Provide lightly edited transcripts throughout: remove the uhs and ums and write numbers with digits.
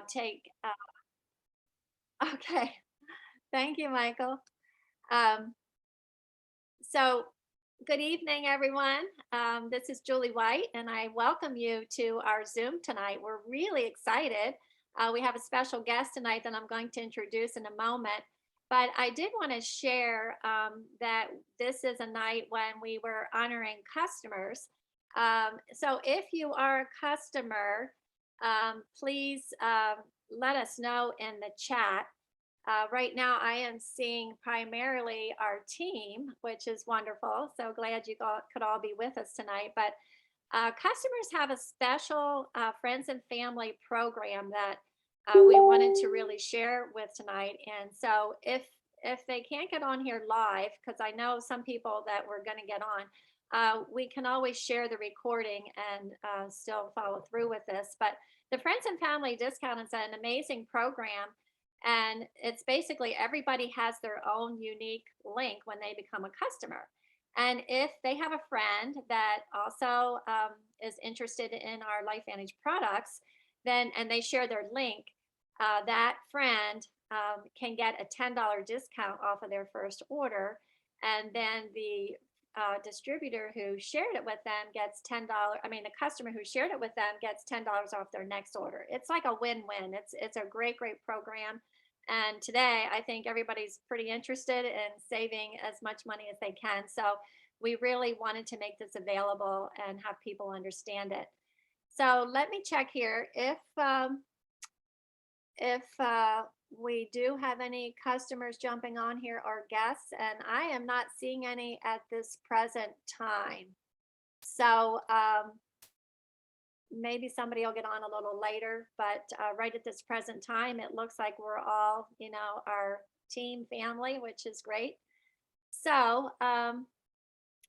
take. Okay. Thank you, Michael. Um, so, good evening, everyone. This is Julie White, and I welcome you to our Zoom tonight. We're really excited. We have a special guest tonight that I'm going to introduce in a moment. But I did want to share that this is a night when we were honoring customers. So, if you are a customer, please let us know in the chat. Right now, I am seeing primarily our team, which is wonderful. So glad you could all be with us tonight. But customers have a special friends and family program that we wanted to really share with tonight. And so if they can't get on here live, because I know some people that we're going to get on, we can always share the recording and still follow through with this. But the Friends and Family Discount is an amazing program, and it's basically everybody has their own unique link when they become a customer. And if they have a friend that also is interested in our LifeVantage products, then and they share their link, that friend can get a $10 discount off of their first order. And then the distributor who shared it with them gets $10. I mean, the customer who shared it with them gets $10 off their next order. It's like a win-win. It's a great program. And today, I think everybody's pretty interested in saving as much money as they can. So we really wanted to make this available and have people understand it. So let me check here if we do have any customers jumping on here or guests, and I am not seeing any at this present time. So maybe somebody will get on a little later, but right at this present time, it looks like we're all, our team family, which is great. So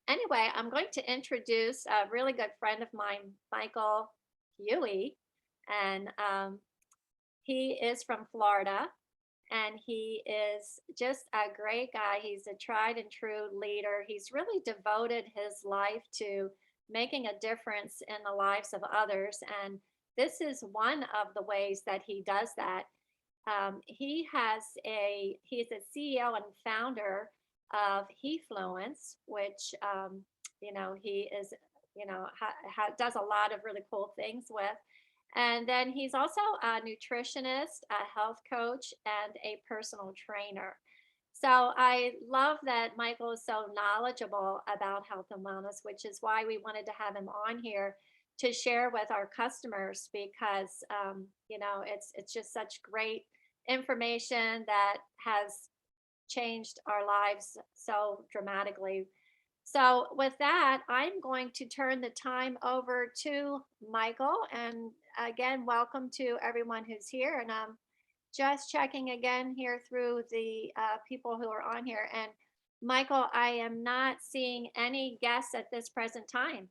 anyway, I'm going to introduce a really good friend of mine, Michael Huey, and he is from Florida, and he is just a great guy. He's a tried and true leader. He's really devoted his life to making a difference in the lives of others. And this is one of the ways that he does that. He's a CEO and founder of Hefluence, which, he is, does a lot of really cool things with. And then he's also a nutritionist, a health coach, and a personal trainer. So I love that Michael is so knowledgeable about health and wellness, which is why we wanted to have him on here to share with our customers, because it's just such great information that has changed our lives so dramatically. So with that, I'm going to turn the time over to Michael. And again, welcome to everyone who's here. And just checking again here through the people who are on here. And Michael, I am not seeing any guests at this present time.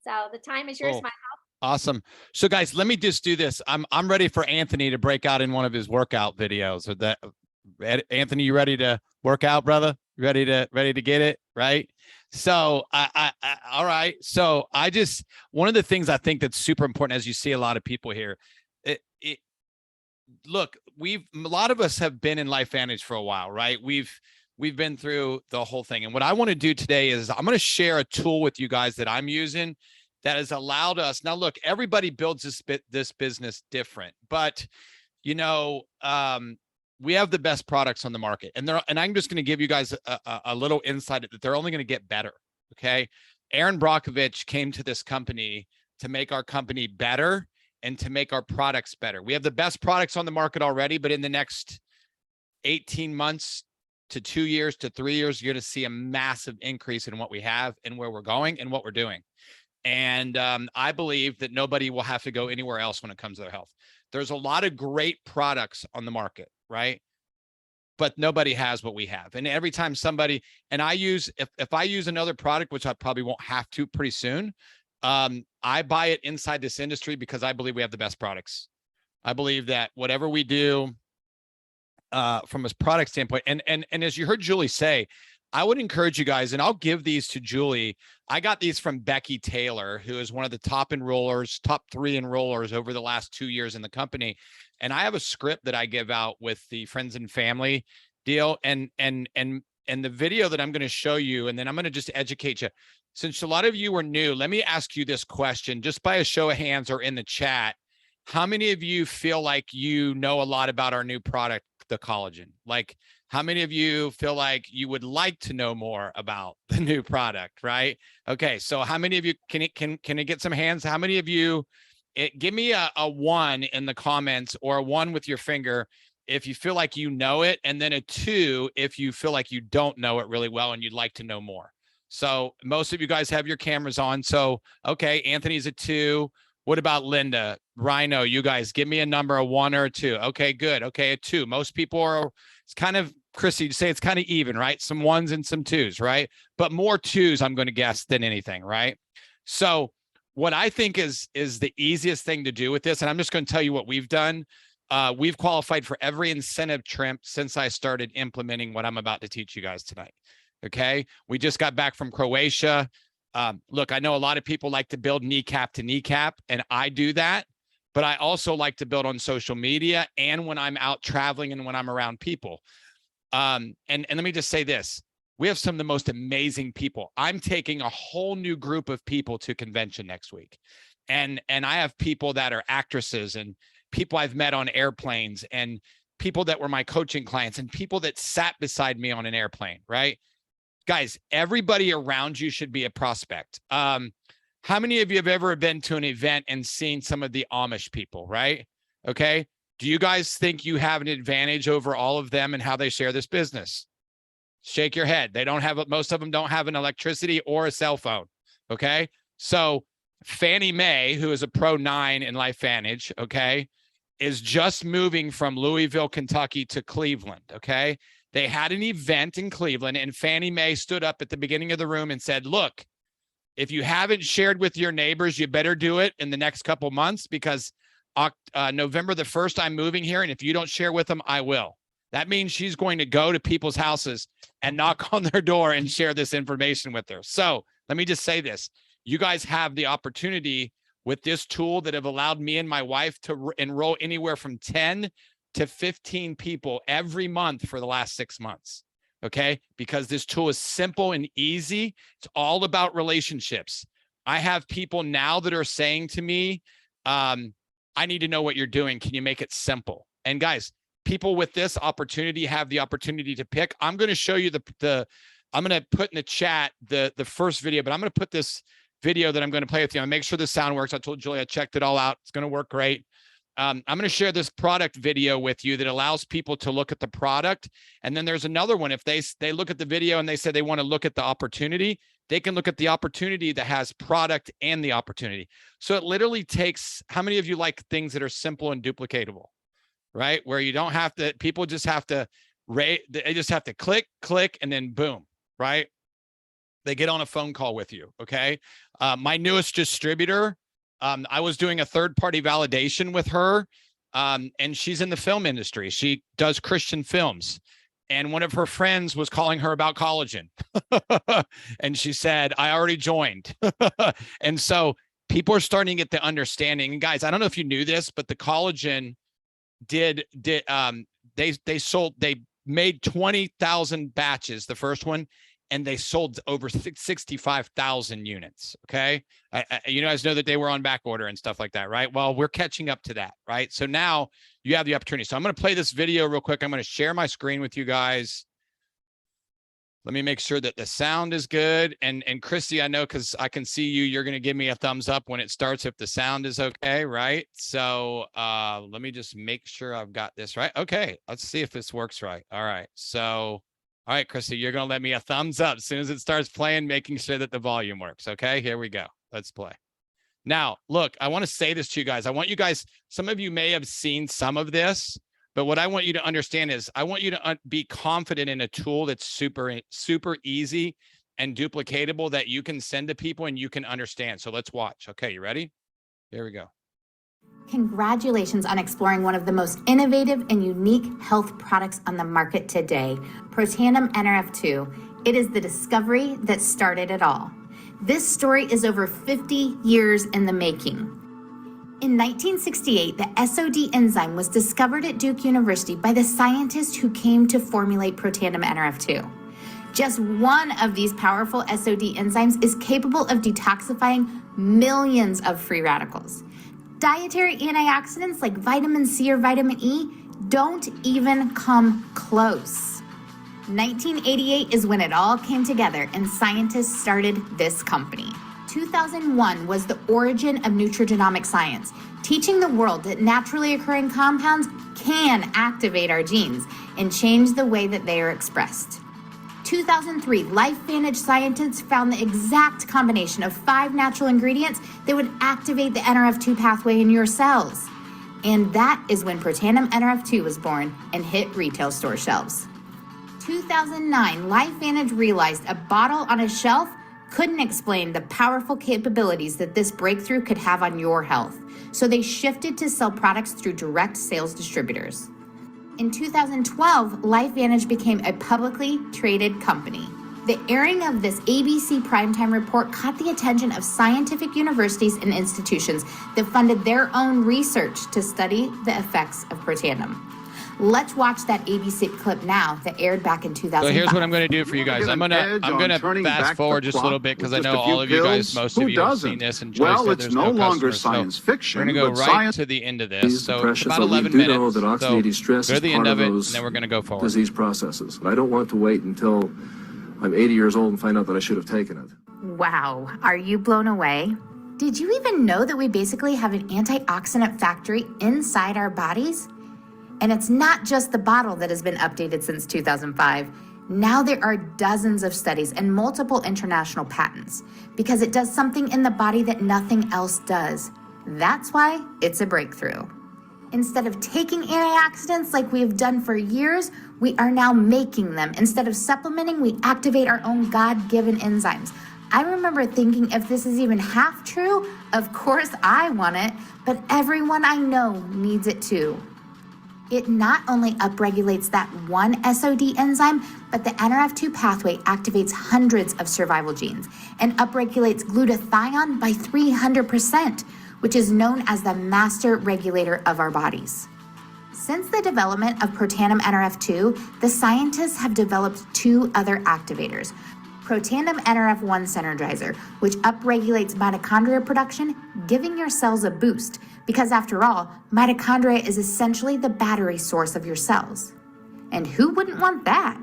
So the time is yours, Cool. Michael. Awesome. So guys, let me just do this. I'm ready for Anthony to break out in one of his workout videos. Or that, Anthony, you ready to work out, brother? Ready to get it right? So all right. So one of the things I think that's super important, as you see a lot of people here, look, a lot of us have been in LifeVantage for a while, right? We've been through the whole thing. And what I want to do today is I'm going to share a tool with you guys that I'm using that has allowed us. Now, look, everybody builds this business different, but we have the best products on the market, and I'm just going to give you guys a little insight that they're only going to get better. Okay. Aaron Brockovich came to this company to make our company better and to make our products better. We have the best products on the market already, but in the next 18 months to 2 years to 3 years, you're going to see a massive increase in what we have and where we're going and what we're doing. And I believe that nobody will have to go anywhere else when it comes to their health. There's a lot of great products on the market, right? But nobody has what we have. And every time somebody, and if I use another product, which I probably won't have to pretty soon, I buy it inside this industry because I believe we have the best products. I believe that whatever we do from a product standpoint, and as you heard Julie say, I would encourage you guys, and I'll give these to Julie. I got these from Becky Taylor, who is one of the top 3 enrollers over the last 2 years in the company. And I have a script that I give out with the friends and family deal. And the video that I'm going to show you, and then I'm going to just educate you. Since a lot of you are new, let me ask you this question, just by a show of hands or in the chat. How many of you feel like you know a lot about our new product, the collagen? Like, how many of you feel like you would like to know more about the new product, right? Okay, so how many of you, can I get some hands? How many of you, give me a 1 in the comments, or a 1 with your finger if you feel like you know it, and then a 2 if you feel like you don't know it really well and you'd like to know more. So most of you guys have your cameras on. So, okay, Anthony's a 2. What about Linda? Rhino, you guys, give me a number, a 1 or a 2. Okay, good. Okay, a 2. Most people are, it's kind of, Chrissy, you say it's kind of even, right? Some 1s and some 2s, right? But more 2s, I'm going to guess, than anything, right? So what I think is the easiest thing to do with this, and I'm just going to tell you what we've done. We've qualified for every incentive trim since I started implementing what I'm about to teach you guys tonight. Okay. We just got back from Croatia. Look, I know a lot of people like to build kneecap to kneecap, and I do that, but I also like to build on social media and when I'm out traveling and when I'm around people. And let me just say this. We have some of the most amazing people. I'm taking a whole new group of people to convention next week. And I have people that are actresses, and people I've met on airplanes, and people that were my coaching clients, and people that sat beside me on an airplane, right? Guys, everybody around you should be a prospect. How many of you have ever been to an event and seen some of the Amish people, right? Okay. Do you guys think you have an advantage over all of them and how they share this business? Shake your head. They don't have, most of them don't have an electricity or a cell phone. Okay. So Fannie Mae, who is a Pro 9 in LifeVantage, okay, is just moving from Louisville, Kentucky to Cleveland. Okay. They had an event in Cleveland, and Fannie Mae stood up at the beginning of the room and said, look, if you haven't shared with your neighbors, you better do it in the next couple months, because November the 1st, I'm moving here. And if you don't share with them, I will. That means she's going to go to people's houses and knock on their door and share this information with her. So let me just say this. You guys have the opportunity with this tool that have allowed me and my wife to enroll anywhere from 10 to 15 people every month for the last 6 months. Okay. Because this tool is simple and easy. It's all about relationships. I have people now that are saying to me, I need to know what you're doing. Can you make it simple? And guys, people with this opportunity have the opportunity to pick. I'm going to show you I'm going to put in the chat the first video, but I'm going to put this video that I'm going to play with you. I'll make sure the sound works. I told Julie I checked it all out. It's going to work great. I'm going to share this product video with you that allows people to look at the product. And then there's another one. If they look at the video and they say they want to look at the opportunity, they can look at the opportunity that has product and the opportunity. So it literally takes, how many of you like things that are simple and duplicatable, right? Where you don't have to, people just have to they just have to click, and then boom, right? They get on a phone call with you. Okay. My newest distributor, I was doing a third-party validation with her, and she's in the film industry. She does Christian films, and one of her friends was calling her about collagen, and she said, "I already joined." And so people are starting to get the understanding. And guys, I don't know if you knew this, but the collagen they made 20,000 batches, the first one, and they sold over 65,000 units. Okay. You guys know that they were on back order and stuff like that, right? Well, we're catching up to that, right? So now you have the opportunity. So I'm going to play this video real quick. I'm going to share my screen with you guys. Let me make sure that the sound is good. And Christy, I know, because I can see you, you're going to give me a thumbs up when it starts if the sound is okay, right? So let me just make sure I've got this right. Okay, let's see if this works right. All right. So, all right, Christy, you're going to let me a thumbs up as soon as it starts playing, making sure that the volume works. Okay, here we go. Let's play. Now, look, I want to say this to you guys. I want you guys, some of you may have seen some of this, but what I want you to understand is I want you to be confident in a tool that's super, super easy and duplicatable that you can send to people and you can understand. So let's watch. Okay, you ready? Here we go. Congratulations on exploring one of the most innovative and unique health products on the market today, Protandim NRF2. It is the discovery that started it all. This story is over 50 years in the making. In 1968, the SOD enzyme was discovered at Duke University by the scientists who came to formulate protandim Nrf2. Just one of these powerful SOD enzymes is capable of detoxifying millions of free radicals. Dietary antioxidants like vitamin C or vitamin E don't even come close. 1988 is when it all came together and scientists started this company. 2001 was the origin of nutrigenomic science, teaching the world that naturally occurring compounds can activate our genes and change the way that they are expressed. 2003, LifeVantage scientists found the exact combination of 5 natural ingredients that would activate the Nrf2 pathway in your cells. And that is when protandim Nrf2 was born and hit retail store shelves. 2009, LifeVantage realized a bottle on a shelf couldn't explain the powerful capabilities that this breakthrough could have on your health. So they shifted to sell products through direct sales distributors. In 2012, LifeVantage became a publicly traded company. The airing of this ABC primetime report caught the attention of scientific universities and institutions that funded their own research to study the effects of protandim. Let's watch that ABC clip now that aired back in 2005. So here's what I'm going to do for you guys. I'm gonna fast forward just a little bit because I know all of you guys, most of you have seen this, and Joy said there's no longer science fiction. We're going to go right to the end of this. So it's about 11 minutes. So go to the end of it, and then we're going to go forward. Disease processes. I don't want to wait until I'm 80 years old and find out that I should have taken it. Wow, are you blown away? Did you even know that we basically have an antioxidant factory inside our bodies? And it's not just the bottle that has been updated since 2005. Now there are dozens of studies and multiple international patents because it does something in the body that nothing else does. That's why it's a breakthrough. Instead of taking antioxidants like we have done for years, we are now making them. Instead of supplementing, we activate our own God-given enzymes. I remember thinking, if this is even half true, of course I want it, but everyone I know needs it too. It not only upregulates that one SOD enzyme, but the Nrf2 pathway activates hundreds of survival genes and upregulates glutathione by 300%, which is known as the master regulator of our bodies. Since the development of protandim Nrf2, the scientists have developed 2 other activators. Protandim Nrf1 synergizer, which upregulates mitochondria production, giving your cells a boost, because after all, mitochondria is essentially the battery source of your cells. And who wouldn't want that?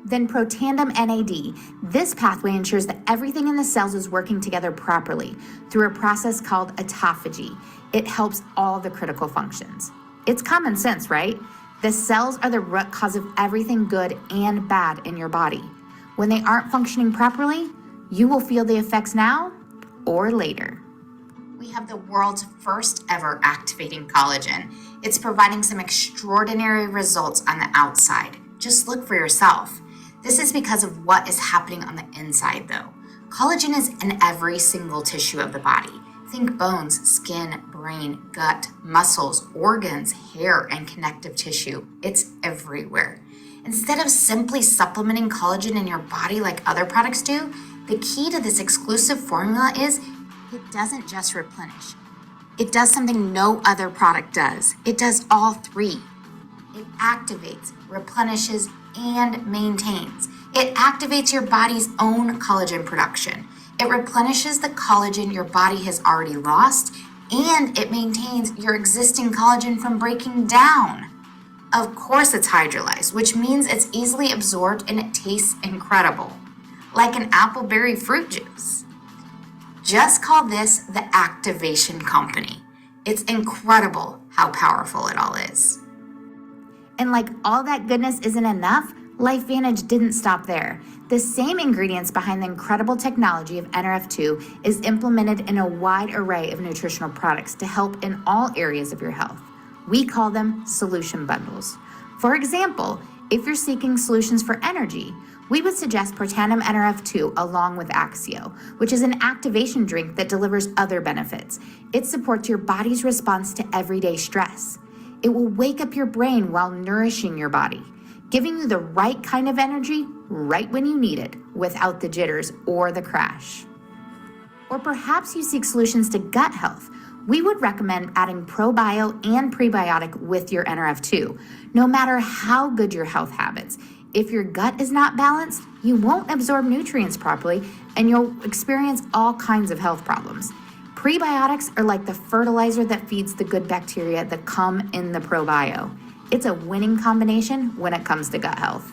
Then protandim NAD. This pathway ensures that everything in the cells is working together properly through a process called autophagy. It helps all the critical functions. It's common sense, right? The cells are the root cause of everything good and bad in your body. When they aren't functioning properly, you will feel the effects now or later. We have the world's first ever activating collagen. It's providing some extraordinary results on the outside. Just look for yourself. This is because of what is happening on the inside though. Collagen is in every single tissue of the body. Think bones, skin, brain, gut, muscles, organs, hair, and connective tissue. It's everywhere. Instead of simply supplementing collagen in your body like other products do, the key to this exclusive formula is it doesn't just replenish. It does something no other product does. It does all 3. It activates, replenishes, and maintains. It activates your body's own collagen production. It replenishes the collagen your body has already lost, and it maintains your existing collagen from breaking down. Of course it's hydrolyzed, which means it's easily absorbed and it tastes incredible, like an appleberry fruit juice. Just call this the activation company. It's incredible how powerful it all is. And like all that goodness isn't enough, LifeVantage didn't stop there. The same ingredients behind the incredible technology of Nrf2 is implemented in a wide array of nutritional products to help in all areas of your health. We call them solution bundles. For example, if you're seeking solutions for energy, we would suggest protandim Nrf2 along with Axio, which is an activation drink that delivers other benefits. It supports your body's response to everyday stress. It will wake up your brain while nourishing your body. giving you the right kind of energy right when you need it without the jitters or the crash. Or perhaps you seek solutions to gut health. We would recommend adding ProBio and prebiotic with your NRF2. No matter how good your health habits, if your gut is not balanced, you won't absorb nutrients properly and you'll experience all kinds of health problems. Prebiotics are like the fertilizer that feeds the good bacteria that come in the ProBio. It's a winning combination when it comes to gut health.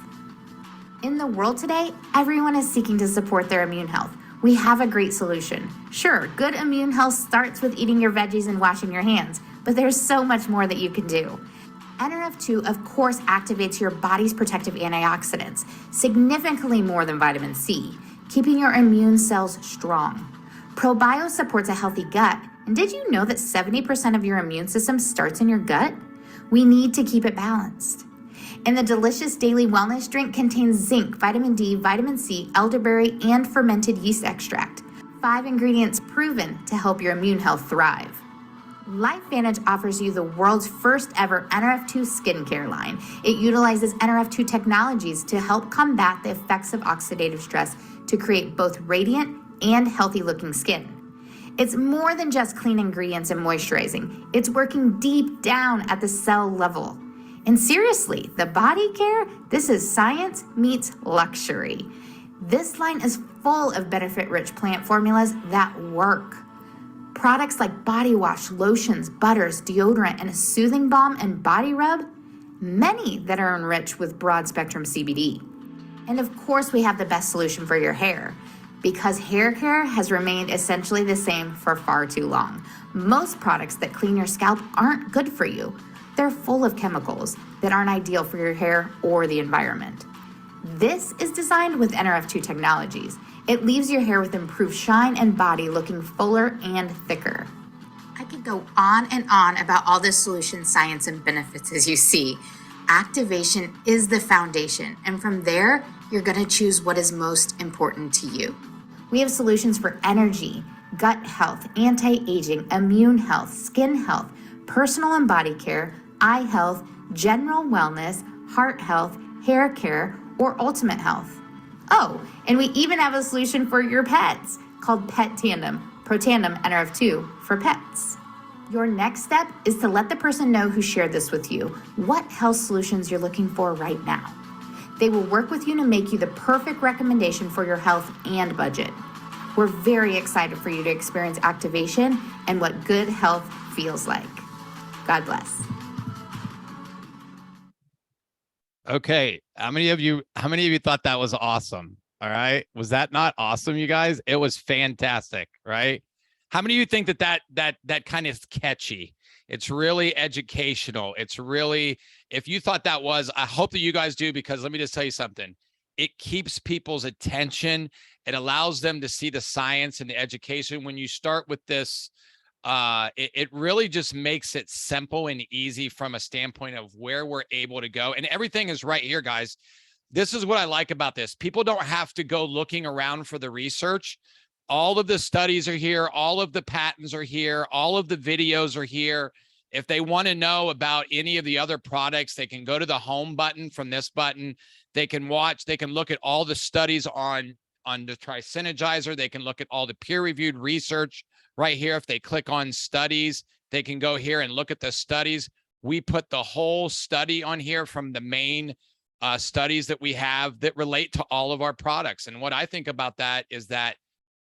In the world today, everyone is seeking to support their immune health. We have a great solution. Sure, good immune health starts with eating your veggies and washing your hands, but there's so much more that you can do. NRF2, of course, activates your body's protective antioxidants, significantly more than vitamin C, keeping your immune cells strong. ProBio supports a healthy gut, and did you know that 70% of your immune system starts in your gut? We need to keep it balanced. And the delicious daily wellness drink contains zinc, vitamin D, vitamin C, elderberry, and fermented yeast extract. 5 ingredients proven to help your immune health thrive. LifeVantage offers you the world's first ever NRF2 skincare line. It utilizes NRF2 technologies to help combat the effects of oxidative stress to create both radiant and healthy looking skin. It's more than just clean ingredients and moisturizing. It's working deep down at the cell level. And seriously, the body care, this is science meets luxury. This line is full of benefit-rich plant formulas that work. Products like body wash, lotions, butters, deodorant, and a soothing balm and body rub, many that are enriched with broad-spectrum CBD. And of course, we have the best solution for your hair, because hair care has remained essentially the same for far too long. Most products that clean your scalp aren't good for you. They're full of chemicals that aren't ideal for your hair or the environment. This is designed with NRF2 technologies. It leaves your hair with improved shine and body looking fuller and thicker. I could go on and on about all the solution science and benefits as you see. Activation is the foundation, and from there, you're gonna choose what is most important to you. We have solutions for energy, gut health, anti-aging, immune health, skin health, personal and body care, eye health, general wellness, heart health, hair care, or ultimate health. Oh, and we even have a solution for your pets called Pet Tandem, Protandem NRF2 for pets. Your next step is to let the person know who shared this with you what health solutions you're looking for right now. They will work with you to make you the perfect recommendation for your health and budget. We're very excited for you to experience activation and what good health feels like. God bless. Okay. How many of you thought that was awesome? All right. Was that not awesome, you guys? It was fantastic, right? How many of you think that kind of catchy? It's really educational. It's really, if you thought that was, I hope that you guys do, because let me just tell you something. It keeps people's attention. It allows them to see the science and the education. When you start with this, it really just makes it simple and easy from a standpoint of where we're able to go. And everything is right here, guys. This is what I like about this. People don't have to go looking around for the research. All of the studies are here. All of the patents are here. All of the videos are here. If they want to know about any of the other products, they can go to the home button from this button. They can watch, they can look at all the studies on the Tri-Synergizer. They can look at all the peer-reviewed research right here. If they click on studies, they can go here and look at the studies. We put the whole study on here from the main studies that we have that relate to all of our products. And what I think about that is that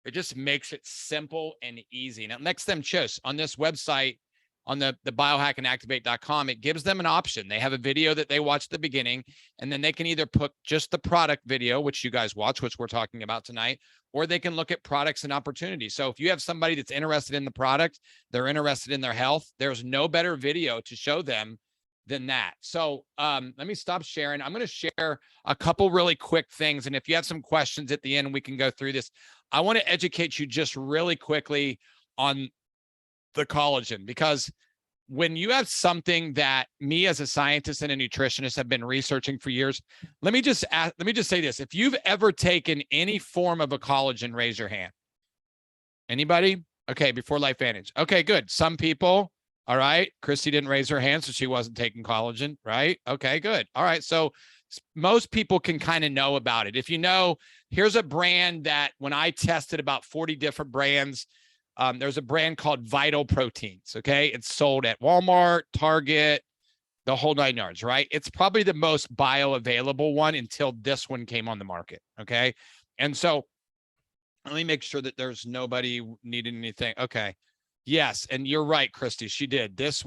it just makes it simple and easy. Now, next them choose on this website, on the biohackandactivate.com, it gives them an option. They have a video that they watch at the beginning, and then they can either put just the product video, which you guys watch, which we're talking about tonight, or they can look at products and opportunities. So if you have somebody that's interested in the product, they're interested in their health, there's no better video to show them than that. So let me stop sharing. I'm going to share a couple really quick things. And if you have some questions at the end, we can go through this. I want to educate you just really quickly on the collagen, because when you have something that me as a scientist and a nutritionist have been researching for years, let me just say this. If you've ever taken any form of a collagen, raise your hand. Anybody? Okay, before LifeVantage. Okay, good. Some people. All right. Christy didn't raise her hand, so she wasn't taking collagen, right? Okay, good. All right. So most people can kind of know about it. If you know, here's a brand that when I tested about 40 different brands, there's a brand called Vital Proteins. Okay. It's sold at Walmart, Target, the whole 9 yards, right? It's probably the most bioavailable one until this one came on the market. Okay. And so let me make sure that there's nobody needing anything. Okay. Yes. And you're right, Christy. She did. This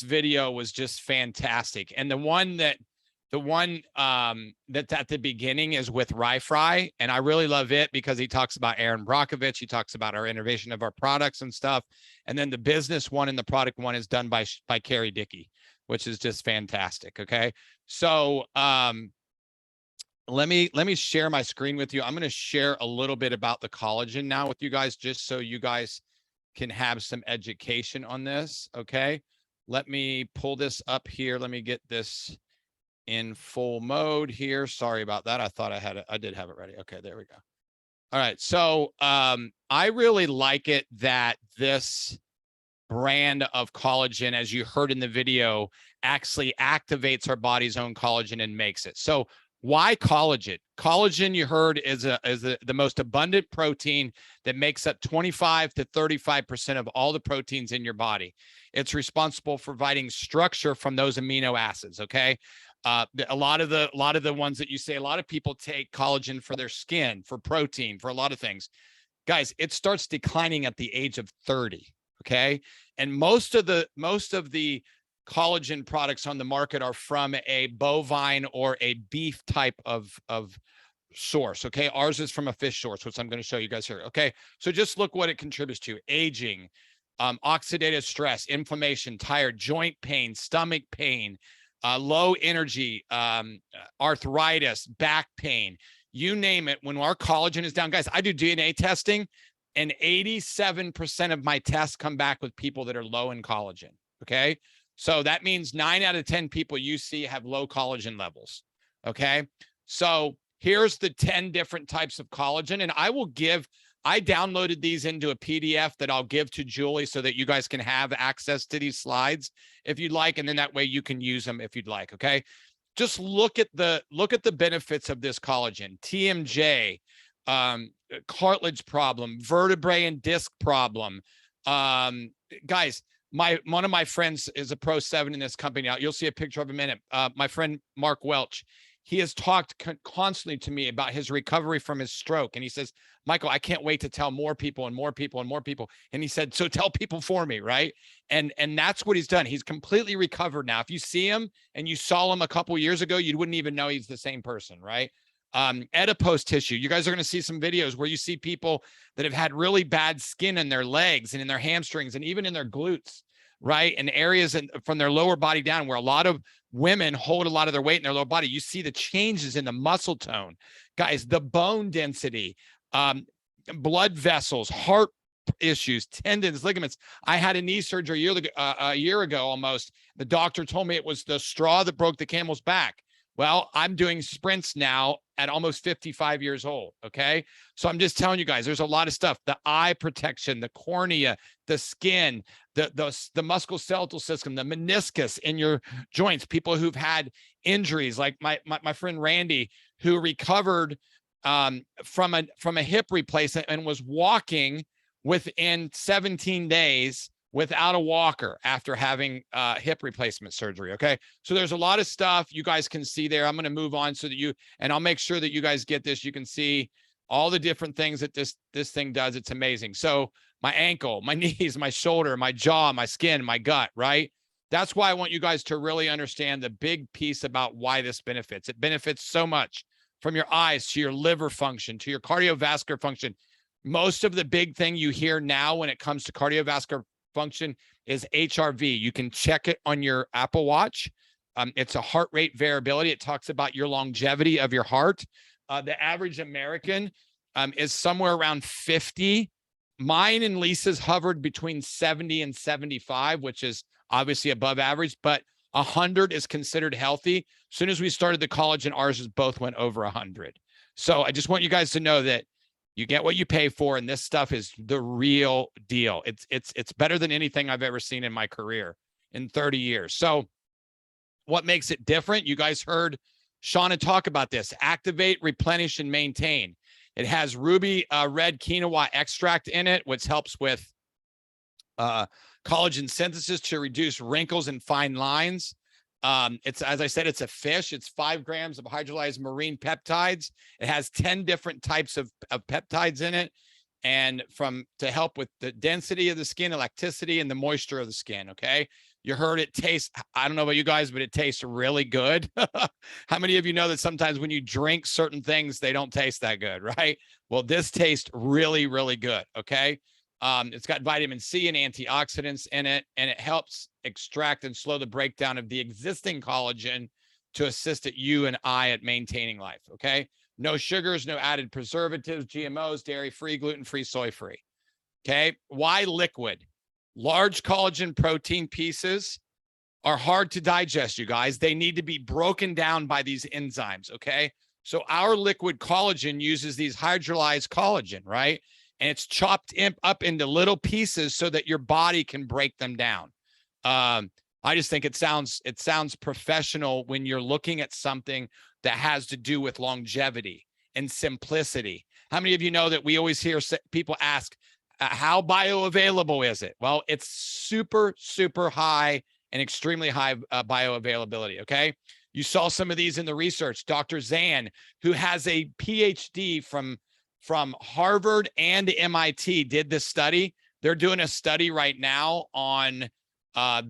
video was just fantastic. And the one that's at the beginning is with Rye Fry. And I really love it because he talks about Aaron Brockovich. He talks about our innovation of our products and stuff. And then the business one and the product one is done by Carrie Dickey, which is just fantastic. Okay. So, let me share my screen with you. I'm going to share a little bit about the collagen now with you guys, just so you guys can have some education on this. Okay. Let me pull this up here. Let me get this in full mode here. Sorry about that. I thought I had it. I did have it ready. Okay, there we go. All right. So I really like it that this brand of collagen, as you heard in the video, actually activates our body's own collagen and makes it. So why collagen? Collagen, you heard, is the most abundant protein that makes up 25 to 35% of all the proteins in your body. It's responsible for providing structure from those amino acids. Okay. A lot of the ones that you say, a lot of people take collagen for their skin, for protein, for a lot of things. Guys, it starts declining at the age of 30. Okay. And most of the collagen products on the market are from a bovine or a beef type of source. Okay. Ours is from a fish source, which I'm going to show you guys here. Okay. So just look what it contributes to: aging, oxidative stress, inflammation, tired, joint pain, stomach pain, low energy, arthritis, back pain, you name it. When our collagen is down, guys, I do DNA testing and 87% of my tests come back with people that are low in collagen. Okay. So that means 9 out of 10 people you see have low collagen levels. Okay. So here's the 10 different types of collagen. And I downloaded these into a PDF that I'll give to Julie so that you guys can have access to these slides if you'd like. And then that way you can use them if you'd like. Okay. Just look at the benefits of this collagen: TMJ, cartilage problem, vertebrae and disc problem. Guys, one of my friends is a Pro 7 in this company. You'll see a picture of him in a minute. My friend Mark Welch, he has talked constantly to me about his recovery from his stroke. And he says, Michael, I can't wait to tell more people and more people and more people. And he said, so tell people for me, right? And that's what he's done. He's completely recovered now. If you see him and you saw him a couple years ago, you wouldn't even know he's the same person, right? Adipose tissue. You guys are going to see some videos where you see people that have had really bad skin in their legs and in their hamstrings and even in their glutes, right? And areas from their lower body down, where a lot of women hold a lot of their weight in their lower body. You see the changes in the muscle tone, guys, the bone density, blood vessels, heart issues, tendons, ligaments. I had a knee surgery a year ago almost. The doctor told me it was the straw that broke the camel's back. Well, I'm doing sprints now at almost 55 years old. Okay. So I'm just telling you guys, there's a lot of stuff: the eye protection, the cornea, the skin, the musculoskeletal system, the meniscus in your joints, people who've had injuries like my friend Randy, who recovered from a hip replacement and was walking within 17 days without a walker after having hip replacement surgery. Okay. So there's a lot of stuff you guys can see there. I'm going to move on so that and I'll make sure that you guys get this. You can see all the different things that this thing does. It's amazing. So my ankle, my knees, my shoulder, my jaw, my skin, my gut, right? That's why I want you guys to really understand the big piece about why this benefits. It benefits so much, from your eyes to your liver function, to your cardiovascular function. Most of the big thing you hear now when it comes to cardiovascular function is HRV. You can check it on your Apple Watch. It's a heart rate variability. It talks about your longevity of your heart. The average American is somewhere around 50. Mine and Lisa's hovered between 70 and 75, which is obviously above average, but 100 is considered healthy. As soon as we started the collagen, ours both went over 100. So I just want you guys to know that you get what you pay for, and this stuff is the real deal. It's better than anything I've ever seen in my career in 30 years. So What makes it different? You guys heard Shauna talk about this. Activate, replenish, and maintain. It has ruby red quinoa extract in it, which helps with collagen synthesis to reduce wrinkles and fine lines. It's, as I said, it's a fish. It's 5 grams of hydrolyzed marine peptides. It has 10 different types of peptides in it, and to help with the density of the skin, elasticity, and the moisture of the skin. Okay. You heard it taste, I don't know about you guys, but it tastes really good. How many of you know that sometimes when you drink certain things, they don't taste that good, right? Well, this tastes really, really good. Okay. It's got vitamin C and antioxidants in it, and it helps extract and slow the breakdown of the existing collagen to assist you and I at maintaining life. Okay. No sugars, no added preservatives, GMOs, dairy-free, gluten-free, soy-free. Okay. Why liquid? Large collagen protein pieces are hard to digest, you guys. They need to be broken down by these enzymes. Okay. So our liquid collagen uses these hydrolyzed collagen, right? And it's chopped up into little pieces so that your body can break them down. I just think it sounds professional when you're looking at something that has to do with longevity and simplicity. How many of you know that we always hear people ask, how bioavailable is it? Well, it's super, super high and extremely high bioavailability. Okay. You saw some of these in the research. Dr. Zan, who has a PhD from Harvard and MIT, did this study. They're doing a study right now on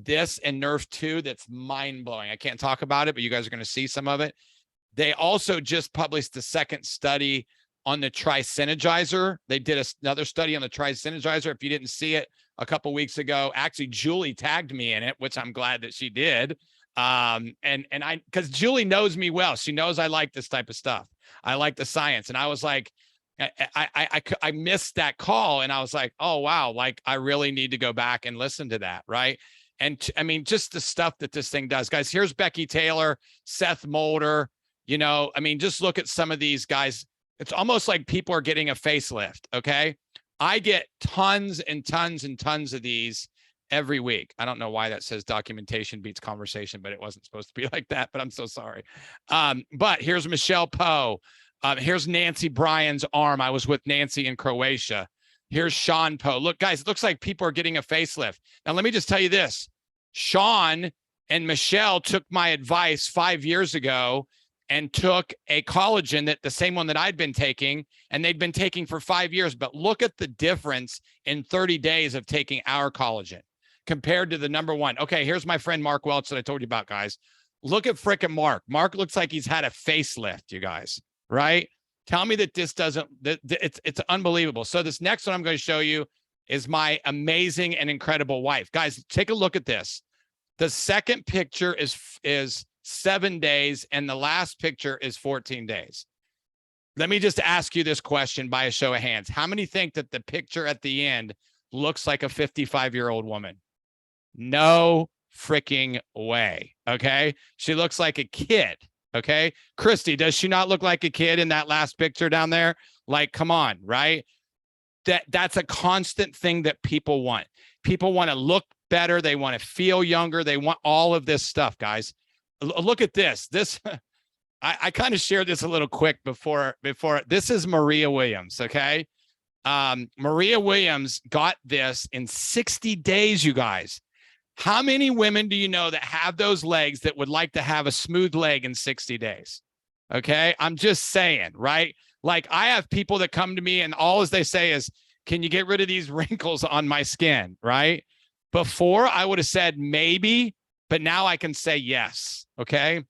this and Nerf 2 that's mind-blowing. I can't talk about it, but you guys are going to see some of it. They also just published the second study on the Tri-Synergizer. They did another study on the Tri-Synergizer. If you didn't see it a couple weeks ago, actually Julie tagged me in it, which I'm glad that she did. Because Julie knows me well. She knows I like this type of stuff. I like the science. And I was like, I missed that call, and I was like, oh wow, like I really need to go back and listen to that, right? And I mean, just the stuff that this thing does, guys. Here's Becky Taylor, Seth Mulder. You know, I mean, just look at some of these guys. It's almost like people are getting a facelift. Okay, I get tons and tons and tons of these every week. I don't know why that says documentation beats conversation, but it wasn't supposed to be like that. But I'm so sorry. But here's Michelle Poe. Here's Nancy Bryan's arm. I was with Nancy in Croatia. Here's Sean Poe. Look, guys, it looks like people are getting a facelift. Now, let me just tell you this. Sean and Michelle took my advice 5 years ago and took a collagen, that the same one that I'd been taking, and they'd been taking for 5 years. But look at the difference in 30 days of taking our collagen compared to the number one. Okay, here's my friend Mark Welch that I told you about, guys. Look at frickin' Mark. Mark looks like he's had a facelift, you guys. Right? Tell me that this doesn't, it's unbelievable. So this next one I'm going to show you is my amazing and incredible wife. Guys, take a look at this. The second picture is 7 days, and the last picture is 14 days. Let me just ask you this question by a show of hands. How many think that the picture at the end looks like a 55-year-old woman? No freaking way. Okay. She looks like a kid. Okay. Christy, does she not look like a kid in that last picture down there? Like, come on, right? That's a constant thing that people want. People want to look better. They want to feel younger. They want all of this stuff, guys. Look at this. I kind of shared this a little quick before. This is Maria Williams. Okay. Maria Williams got this in 60 days, you guys. How many women do you know that have those legs that would like to have a smooth leg in 60 days? Okay. I'm just saying, right? Like, I have people that come to me and all as they say is, can you get rid of these wrinkles on my skin? Right. Before I would have said maybe, but now I can say yes. Okay.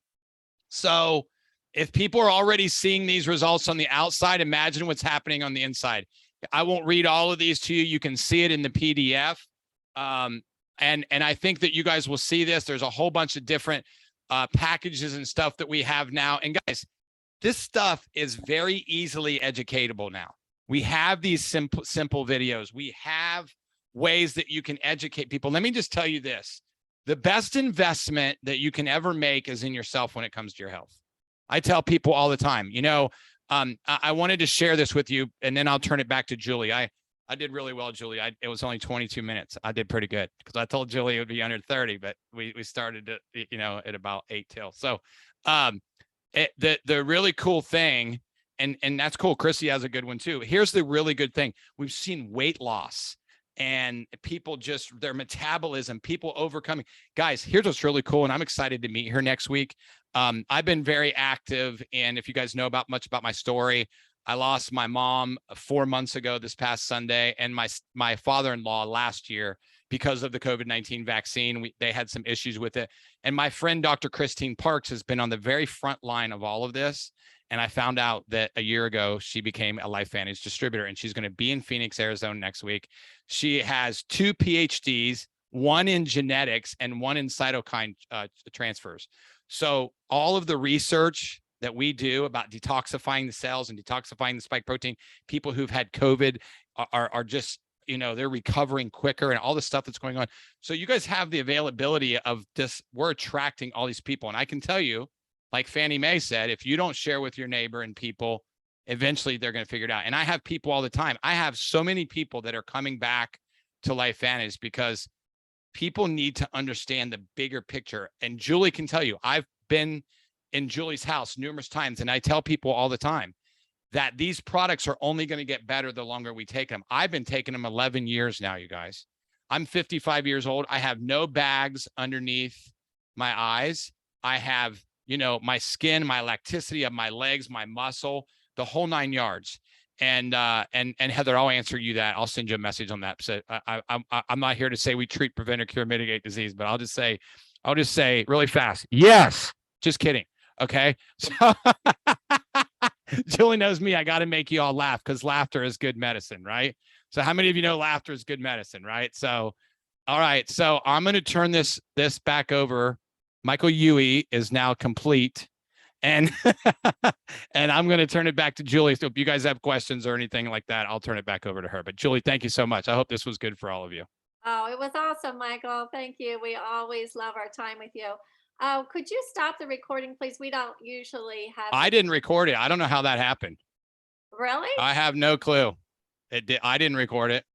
So if people are already seeing these results on the outside, imagine what's happening on the inside. I won't read all of these to you. You can see it in the PDF. And I think that you guys will see this. There's a whole bunch of different packages and stuff that we have now. And guys, this stuff is very easily educatable now. We have these simple videos. We have ways that you can educate people. Let me just tell you this. The best investment that you can ever make is in yourself when it comes to your health. I tell people all the time, you know, I wanted to share this with you, and then I'll turn it back to Julie. I did really well, Julie. It was only 22 minutes. I did pretty good because I told Julie it would be under 30, but we started at, at about 8 till. So, the really cool thing, and that's cool. Chrissy has a good one too. Here's the really good thing. We've seen weight loss and people just their metabolism, people overcoming. Guys, here's what's really cool. And I'm excited to meet her next week. I've been very active. And if you guys know much about my story, I lost my mom 4 months ago this past Sunday, and my father-in-law last year because of the COVID-19 vaccine. They had some issues with it. And my friend, Dr. Christine Parks, has been on the very front line of all of this. And I found out that a year ago, she became a LifeVantage distributor, and she's going to be in Phoenix, Arizona next week. She has 2 PhDs, one in genetics and one in cytokine transfers. So all of the research that we do about detoxifying the cells and detoxifying the spike protein, people who've had COVID are just, they're recovering quicker and all the stuff that's going on. So you guys have the availability of this. We're attracting all these people. And I can tell you, like Fannie Mae said, if you don't share with your neighbor and people, eventually they're going to figure it out. And I have people all the time. I have so many people that are coming back to LifeVantage because people need to understand the bigger picture. And Julie can tell you, I've been in Julie's house numerous times, and I tell people all the time that these products are only going to get better the longer we take them. I've been taking them 11 years now, you guys. I'm 55 years old. I have no bags underneath my eyes. I have, my skin, my elasticity of my legs, my muscle, the whole 9 yards. And Heather, I'll answer you that. I'll send you a message on that. So I'm not here to say we treat, prevent, or cure, mitigate disease, but I'll just say really fast. Yes. Just kidding. Okay. So Julie knows me. I got to make you all laugh because laughter is good medicine, right? So how many of you know laughter is good medicine, right? So, all right. So I'm going to turn this back over. Michael Huey is now complete. And and I'm going to turn it back to Julie. So if you guys have questions or anything like that, I'll turn it back over to her. But Julie, thank you so much. I hope this was good for all of you. Oh, it was awesome, Michael. Thank you. We always love our time with you. Could you stop the recording, please? We don't usually have. I didn't record it. I don't know how that happened. Really? I have no clue. I didn't record it.